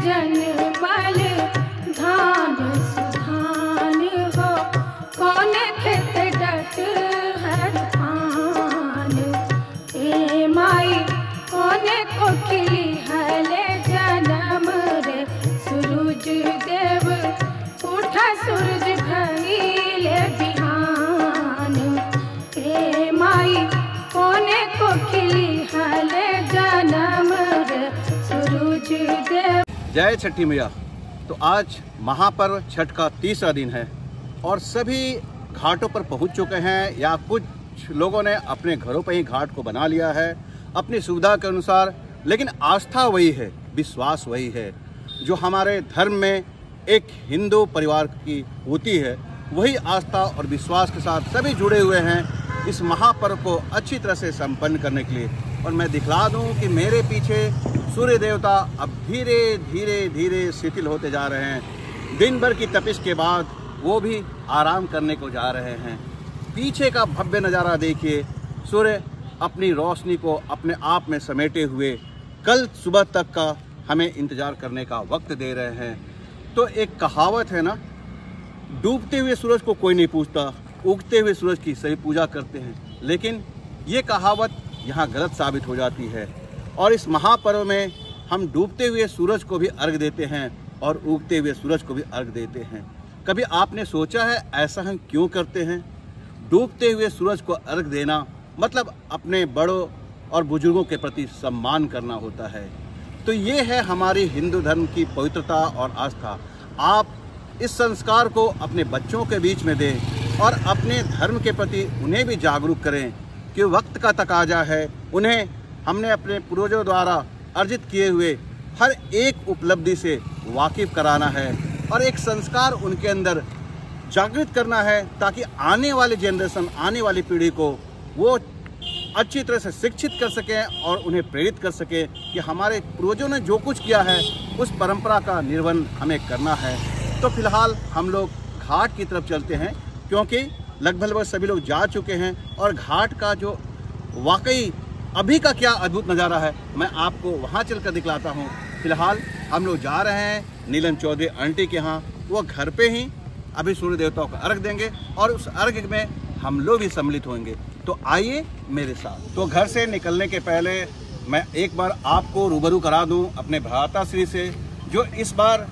जन बल धान सुधान हो, कौन खेत डट हर पान। ए माई कौन कोकिली हले जन्म रे, सूरज देव उठा सूरज भइले बिहान। ए माई कौन कोकिली हले जन्म रे, सूरज देव। जय छठी मैया। तो आज महापर्व छठ का तीसरा दिन है और सभी घाटों पर पहुंच चुके हैं या कुछ लोगों ने अपने घरों पर ही घाट को बना लिया है अपनी सुविधा के अनुसार। लेकिन आस्था वही है, विश्वास वही है जो हमारे धर्म में एक हिंदू परिवार की होती है। वही आस्था और विश्वास के साथ सभी जुड़े हुए हैं इस महापर्व को अच्छी तरह से संपन्न करने के लिए। और मैं दिखला दूं कि मेरे पीछे सूर्य देवता अब धीरे धीरे धीरे शिथिल होते जा रहे हैं। दिन भर की तपिश के बाद वो भी आराम करने को जा रहे हैं। पीछे का भव्य नज़ारा देखिए, सूर्य अपनी रोशनी को अपने आप में समेटे हुए कल सुबह तक का हमें इंतज़ार करने का वक्त दे रहे हैं। तो एक कहावत है ना, डूबते हुए सूरज को कोई नहीं पूछता, उगते हुए सूरज की सभी पूजा करते हैं। लेकिन ये कहावत यहाँ गलत साबित हो जाती है और इस महापर्व में हम डूबते हुए सूरज को भी अर्घ देते हैं और उगते हुए सूरज को भी अर्घ देते हैं। कभी आपने सोचा है ऐसा हम क्यों करते हैं? डूबते हुए सूरज को अर्घ देना मतलब अपने बड़ों और बुजुर्गों के प्रति सम्मान करना होता है। तो ये है हमारी हिंदू धर्म की पवित्रता और आस्था। आप इस संस्कार को अपने बच्चों के बीच में दें और अपने धर्म के प्रति उन्हें भी जागरूक करें कि वक्त का तकाजा है। उन्हें हमने अपने पूर्वजों द्वारा अर्जित किए हुए हर एक उपलब्धि से वाकिफ कराना है और एक संस्कार उनके अंदर जागृत करना है ताकि आने वाली जनरेशन, आने वाली पीढ़ी को वो अच्छी तरह से शिक्षित कर सकें और उन्हें प्रेरित कर सकें कि हमारे पूर्वजों ने जो कुछ किया है उस परंपरा का निर्वहन हमें करना है। तो फिलहाल हम लोग घाट की तरफ चलते हैं क्योंकि लगभग सभी लोग जा चुके हैं और घाट का जो वाकई अभी का क्या अद्भुत नज़ारा है मैं आपको वहाँ चलकर दिखलाता हूँ। फिलहाल हम लोग जा रहे हैं नीलम चौधरी आंटी के यहाँ। वो घर पे ही अभी सूर्य देवताओं को अर्घ देंगे और उस अर्घ में हम लोग भी सम्मिलित होंगे। तो आइए मेरे साथ। तो घर से निकलने के पहले मैं एक बार आपको रूबरू करा दूं अपने भ्राताश्री से जो इस बार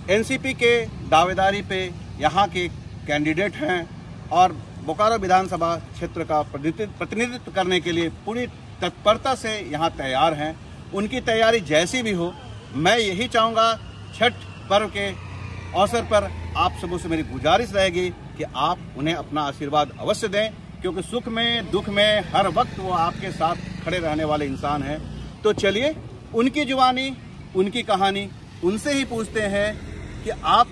एनसीपी के दावेदारी पे यहाँ के कैंडिडेट हैं और बोकारो विधानसभा क्षेत्र का प्रतिनिधित्व करने के लिए पूरी तत्परता से यहाँ तैयार हैं। उनकी तैयारी जैसी भी हो, मैं यही चाहूँगा छठ पर्व के अवसर पर आप सबों से मेरी गुजारिश रहेगी कि आप उन्हें अपना आशीर्वाद अवश्य दें क्योंकि सुख में दुख में हर वक्त वो आपके साथ खड़े रहने वाले इंसान हैं। तो चलिए उनकी जुबानी, उनकी कहानी उनसे ही पूछते हैं कि आप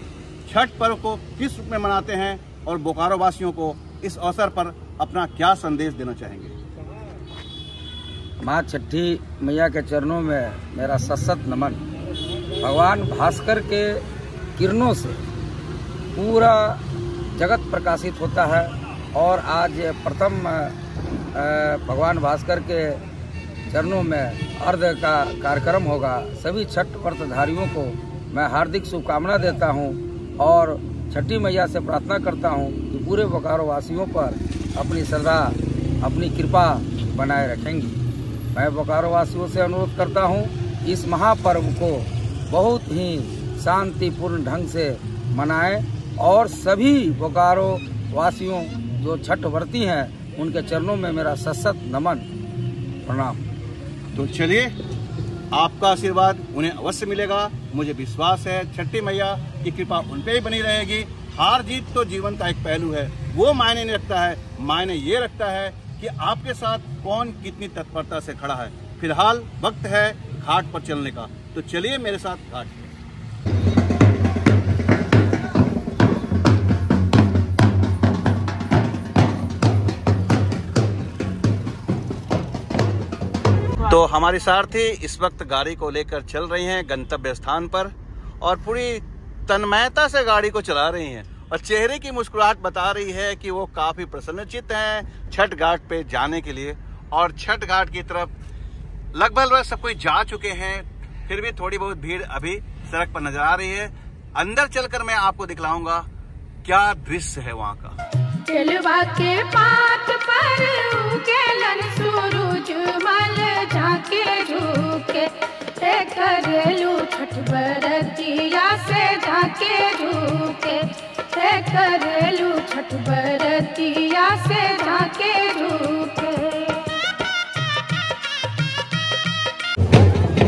छठ पर्व को किस रूप में मनाते हैं और बोकारो वासियों को इस अवसर पर अपना क्या संदेश देना चाहेंगे। माँ छठी मैया के चरणों में मेरा सशक्त नमन। भगवान भास्कर के किरणों से पूरा जगत प्रकाशित होता है और आज प्रथम भगवान भास्कर के चरणों में अर्घ का कार्यक्रम होगा। सभी छठ व्रतधारियों को मैं हार्दिक शुभकामना देता हूं और छठी मैया से प्रार्थना करता हूं कि पूरे बोकारो वासियों पर अपनी श्रद्धा, अपनी कृपा बनाए रखेंगी। मैं बोकारो वासियों से अनुरोध करता हूं इस महापर्व को बहुत ही शांतिपूर्ण ढंग से मनाएं और सभी बोकारो वासियों जो छठ व्रती हैं उनके चरणों में मेरा सशक्त नमन, प्रणाम। तो चलिए आपका आशीर्वाद उन्हें अवश्य मिलेगा। मुझे विश्वास है छठी मैया की कृपा उन पे ही बनी रहेगी। हार जीत तो जीवन का एक पहलू है, वो मायने नहीं रखता है। मायने ये रखता है कि आपके साथ कौन कितनी तत्परता से खड़ा है। फिलहाल वक्त है घाट पर चलने का, तो चलिए मेरे साथ घाट पर। तो हमारी सारथी इस वक्त गाड़ी को लेकर चल रही हैं गंतव्य स्थान पर और पूरी तन्मयता से गाड़ी को चला रही हैं और चेहरे की मुस्कुराहट बता रही है कि वो काफी प्रसन्नचित्त हैं छठ घाट पे जाने के लिए। और छठ घाट की तरफ लगभग सब कोई जा चुके हैं। फिर भी थोड़ी बहुत भीड़ अभी सड़क पर नजर आ रही है। अंदर चलकर मैं आपको दिखलाऊंगा क्या दृश्य है वहाँ का। केलवा के पात पर उगेलन सूरज मल झाके झुके, करेलू छठ बरतिया से झाके झुके, करेलू छठ बरतिया से झाके झुके।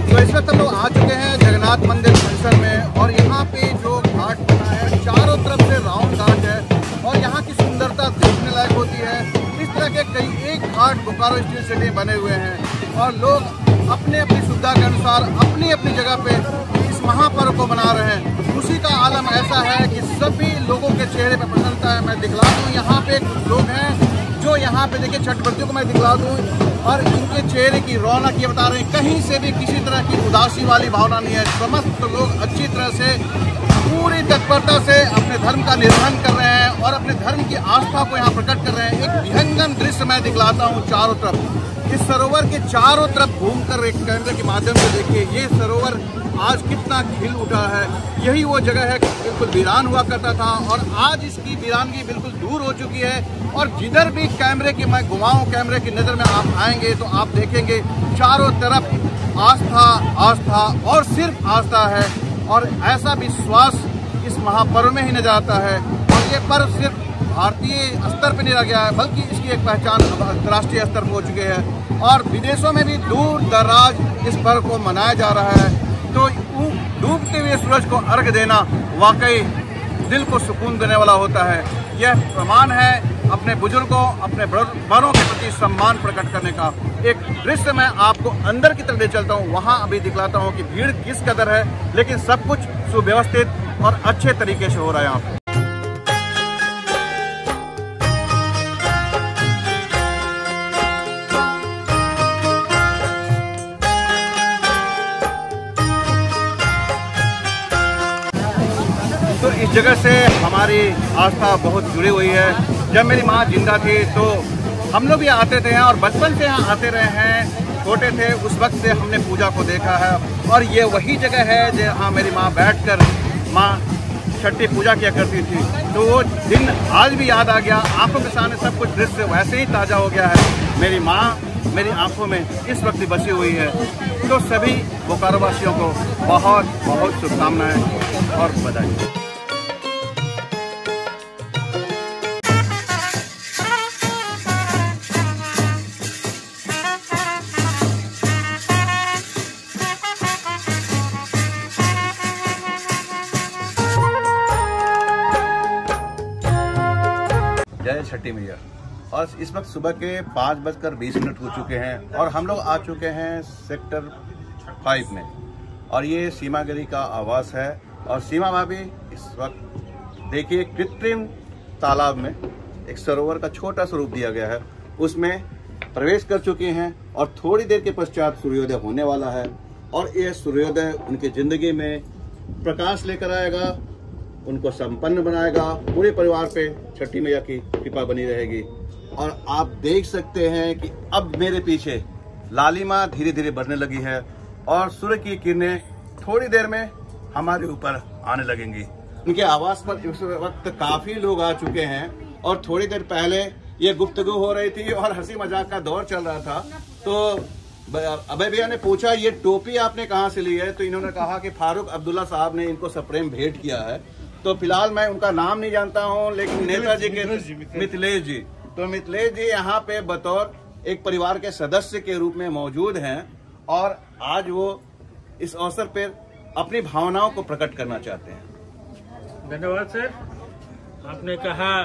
तो इस वक्त हम लोग आ चुके हैं जगन्नाथ मंदिर परिसर में, और यहाँ पे जो घाट बना है चारों तरफ से राउंड घाट है, और यहाँ की सुंदरता देखने लायक होती है। इस तरह के कई एक घाट बोकारो स्टील सिटी बने हुए हैं, और लोग अपने अपनी सुविधा के अनुसार अपनी अपनी जगह पे इस महापर्व को मना रहे हैं। खुशी का आलम ऐसा है कि सभी लोगों के चेहरे पे प्रसन्नता है। मैं दिखला दूँ, यहाँ पे कुछ लोग हैं जो यहाँ पे देखिए छठ व्रतियों को मैं दिखला दूँ, और इनके चेहरे की रौनक ये बता रहे हैं, कहीं से भी किसी तरह की उदासी वाली भावना नहीं है। समस्त लोग अच्छी तरह से पूरी तत्परता से अपने धर्म का निर्वहन कर रहे हैं और अपने धर्म की आस्था को यहाँ प्रकट कर रहे हैं। एक विहंगम दृश्य मैं दिखलाता हूँ चारों तरफ। इस सरोवर के चारों तरफ घूमकर एक कैमरे के माध्यम से देखिए, ये सरोवर आज कितना खिल उठा है। यही वो जगह है बिल्कुल वीरान हुआ करता था, और आज इसकी वीरानगी बिल्कुल दूर हो चुकी है। और जिधर भी कैमरे की मैं घुमाऊं, कैमरे की नज़र में आप आएंगे तो आप देखेंगे चारों तरफ आस्था आस्था और सिर्फ आस्था है। और ऐसा विश्वास इस महापर्व में ही नजर आता है। और ये पर्व सिर्फ भारतीय स्तर पर नहीं रह गया है, बल्कि इसकी एक पहचान अंतर्राष्ट्रीय स्तर पर हो चुकी है, और विदेशों में भी दूर दराज इस पर्व को मनाया जा रहा है। तो डूबते हुए सूरज को अर्घ देना वाकई दिल को सुकून देने वाला होता है। यह प्रमाण है अपने बुजुर्गों, अपने बड़ों के प्रति सम्मान प्रकट करने का। एक दृश्य मैं आपको अंदर की तरफ ले चलता हूँ, वहाँ अभी दिखलाता हूँ कि भीड़ किस कदर है, लेकिन सब कुछ सुव्यवस्थित और अच्छे तरीके से हो रहा है यहाँ पे। तो इस जगह से हमारी आस्था बहुत जुड़ी हुई है। जब मेरी माँ जिंदा थी तो हम लोग भी आते थे और बचपन से यहाँ आते रहे हैं। छोटे थे उस वक्त से हमने पूजा को देखा है, और ये वही जगह है जहाँ मेरी माँ बैठकर माँ छठी पूजा किया करती थी। तो वो दिन आज भी याद आ गया, आंखों के सामने सब कुछ दृश्य वैसे ही ताज़ा हो गया है। मेरी माँ मेरी आंखों में इस वक्त बसी हुई है। तो सभी बोकारो वासियों को बहुत बहुत शुभकामनाएं और बधाई। जय छठी मैया। और इस वक्त सुबह के 5:20 हो चुके हैं, और हम लोग आ चुके हैं सेक्टर 5 में, और ये सीमा गिरी का आवास है। और सीमा भाभी इस वक्त देखिए कृत्रिम तालाब में एक सरोवर का छोटा सा रूप दिया गया है, उसमें प्रवेश कर चुके हैं, और थोड़ी देर के पश्चात सूर्योदय होने वाला है। और यह सूर्योदय उनकी जिंदगी में प्रकाश लेकर आएगा, उनको संपन्न बनाएगा। पूरे परिवार पे छठी मैया की कृपा बनी रहेगी। और आप देख सकते हैं कि अब मेरे पीछे लालिमा धीरे धीरे बढ़ने लगी है, और सूर्य की किरणें थोड़ी देर में हमारे ऊपर आने लगेंगी। उनके आवास पर इस वक्त काफी लोग आ चुके हैं, और थोड़ी देर पहले ये गुफ्तगू हो रही थी और हंसी मजाक का दौर चल रहा था। तो अभय भैया ने पूछा ये टोपी आपने कहाँ से ली है, तो इन्होंने कहा कि फारूक अब्दुल्ला साहब ने इनको सप्रेम भेंट किया है। तो फिलहाल मैं उनका नाम नहीं जानता हूँ, लेकिन नेताजी के मिथिलेश जी, तो मिथिलेश जी यहाँ पे बतौर एक परिवार के सदस्य के रूप में मौजूद हैं, और आज वो इस अवसर पर अपनी भावनाओं को प्रकट करना चाहते हैं। धन्यवाद सर, आपने कहा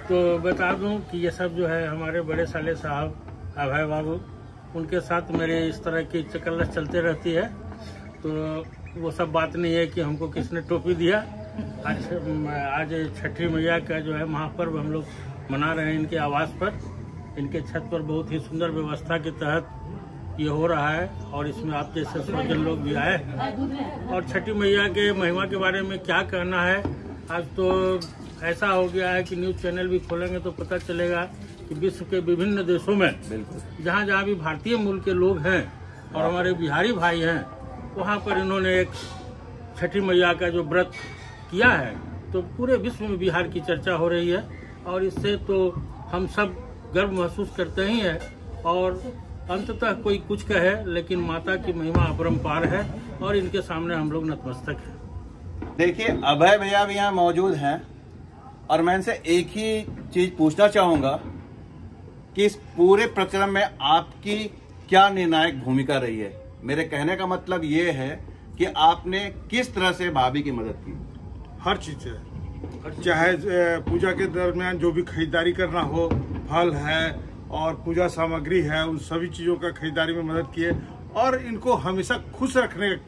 तो बता दूं कि ये सब जो है हमारे बड़े साले साहब अभय बाबू, उनके साथ मेरे इस तरह की चकल्लस चलते रहती है। तो वो सब बात नहीं है कि हमको किसने टोपी दिया। आज छठी मैया का जो है महापर्व हम लोग मना रहे हैं इनके आवास पर। इनके छत पर बहुत ही सुंदर व्यवस्था के तहत ये हो रहा है, और इसमें आप जैसे स्वजन लोग भी आए। और छठी मैया के महिमा के बारे में क्या कहना है, आज तो ऐसा हो गया है कि न्यूज़ चैनल भी खोलेंगे तो पता चलेगा कि विश्व के विभिन्न देशों में जहाँ जहाँ भी भारतीय मूल के लोग हैं, और हमारे बिहारी भाई हैं, वहाँ पर इन्होंने एक छठी मैया का जो व्रत किया है, तो पूरे विश्व में बिहार की चर्चा हो रही है और इससे तो हम सब गर्व महसूस करते ही हैं। और अंततः कोई कुछ कहे, लेकिन माता की महिमा अपरंपार है और इनके सामने हम लोग नतमस्तक हैं। देखिए, अभय भैया भी यहाँ मौजूद हैं और मैं इनसे एक ही चीज पूछना चाहूंगा कि इस पूरे प्रक्रम में आपकी क्या निर्णायक भूमिका रही है। मेरे कहने का मतलब ये है कि आपने किस तरह से भाभी की मदद की। हर चीज है, चाहे पूजा के दरमियान जो भी खरीदारी करना हो, फल है और पूजा सामग्री है, उन सभी चीजों का खरीदारी में मदद की है और इनको हमेशा खुश रखने की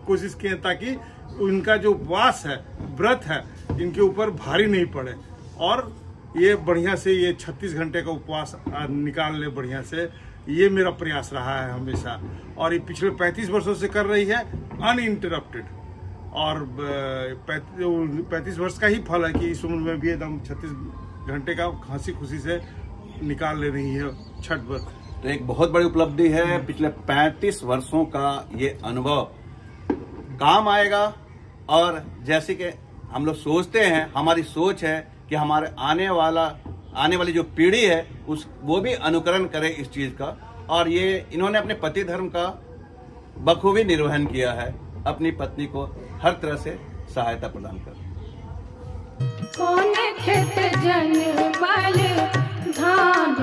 कोशिश की है ताकि उनका जो उपवास है, व्रत है, इनके ऊपर भारी नहीं पड़े और ये बढ़िया से ये 36 घंटे का उपवास निकाल ले बढ़िया से। ये मेरा प्रयास रहा है हमेशा और ये पिछले 35 वर्षों से कर रही है अनइंटरप्टेड और 35 वर्ष का ही फल है कि इस उम्र में भी एकदम 36 घंटे का हंसी खुशी से निकाल ले रही है छठ व्रत। तो एक बहुत बड़ी उपलब्धि है। पिछले 35 वर्षों का ये अनुभव काम आएगा और जैसे कि हम लोग सोचते हैं, हमारी सोच है कि हमारे आने वाली जो पीढ़ी है वो भी अनुकरण करे इस चीज का। और ये इन्होंने अपने पति धर्म का बखूबी निर्वहन किया है, अपनी पत्नी को हर तरह से सहायता प्रदान कर। कौन खेत जन बल धान